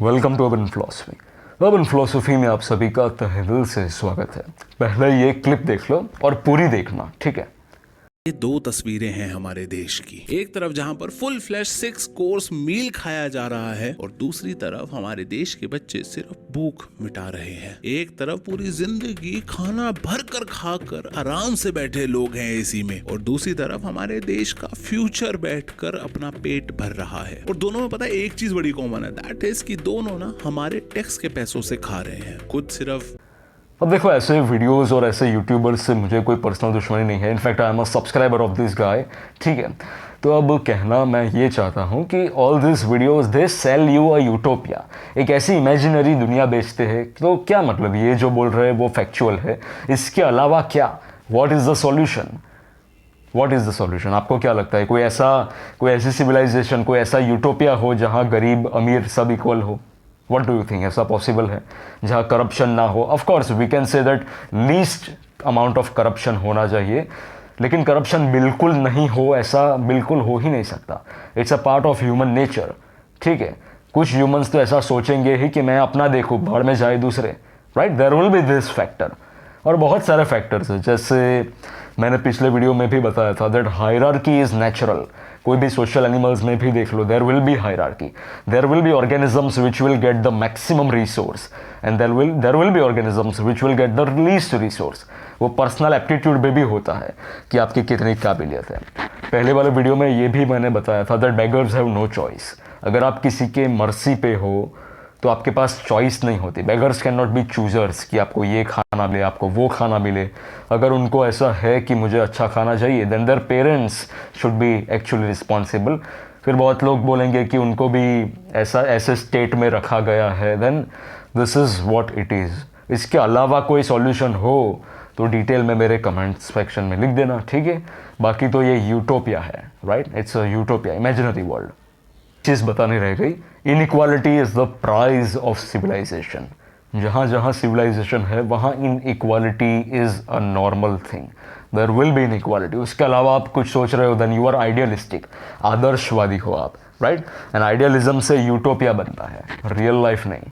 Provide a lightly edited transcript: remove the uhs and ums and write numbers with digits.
Welcome to urban philosophy. Urban philosophy में आप सभी का तहे दिल से स्वागत है। पहले ये क्लिप देख लो और पूरी देखना, ठीक है? ये दो तस्वीरें हैं हमारे देश की। एक तरफ जहां पर फुल फ्लैश 6 कोर्स मील खाया जा रहा है और दूसरी तरफ हमारे देश के बच्चे सिर्फ भूख मिटा रहे हैं। एक तरफ पूरी जिंदगी खाना भर कर खाकर आराम से बैठे लोग हैं एसी में, और दूसरी तरफ हमारे देश का फ्यूचर बैठकर अपना पेट भर रहा है। और दोनों में पता है एक चीज बड़ी कॉमन है, दैट इज कि दोनों ना हमारे टैक्स के पैसों से खा रहे हैं। खुद सिर्फ अब देखो, ऐसे वीडियोस और ऐसे यूट्यूबर्स से मुझे कोई पर्सनल दुश्मनी नहीं है। In fact I am a subscriber of this guy, ठीक है? तो अब कहना मैं ये चाहता हूँ कि all this videos they sell you a utopia, एक ऐसी इमेजिनरी दुनिया बेचते हैं। तो क्या मतलब, ये जो बोल रहे हैं वो फैक्चुअल है, इसके अलावा क्या? What is the solution? What is the solution? आपको क्या लगता है? कोई ऐसी सिविलाइजेशन, कोई ऐसा यूटोपिया हो जहाँ गरीब अमीर सब इक्वल हो? What do you think? ऐसा पॉसिबल है जहाँ करप्शन ना हो? Of course we can say that least amount of corruption होना चाहिए, लेकिन करप्शन बिल्कुल नहीं हो, ऐसा बिल्कुल हो ही नहीं सकता। It's a part of human nature, ठीक है? कुछ ह्यूमंस तो ऐसा सोचेंगे ही कि मैं अपना देखूँ, भाड़ में जाए दूसरे, right? There will be this factor, और बहुत सारे फैक्टर्स हैं। जैसे मैंने पिछले वीडियो में भी बताया था दैट हायरार्की इज़ नेचुरल। कोई भी सोशल एनिमल्स में भी देख लो, there will be hierarchy. There will be organisms which will get the maximum resource, and there will be organisms which will get the least resource. वो personal aptitude में भी होता है कि आपकी कितनी काबिलियत है। पहले वाले वीडियो में ये भी मैंने बताया था that beggars have no choice. अगर आप किसी के मर्सी पे हो तो आपके पास चॉइस नहीं होती। Beggars can not be choosers कि आपको ये खाना मिले, आपको वो खाना मिले। अगर उनको ऐसा है कि मुझे अच्छा खाना चाहिए, then their parents should be actually responsible. फिर बहुत लोग बोलेंगे कि उनको भी ऐसे स्टेट में रखा गया है, then this is what it is. इसके अलावा कोई सॉल्यूशन हो तो डिटेल में मेरे कमेंट्स सेक्शन में लिख देना, ठीक है? बाकी तो ये यूटोपिया है, right? It's a utopia, imaginary world. चीज़ बतानी रह गई, inequality is the price of civilisation. जहाँ जहाँ सिविलाइजेशन है वहाँ inequality is a normal thing. There will be inequality. उसके अलावा आप कुछ सोच रहे हो, देन यू आर आइडियलिस्टिक, आदर्शवादी हो आप, राइट? एंड आइडियलिज्म से यूटोपिया बनता है, रियल लाइफ नहीं।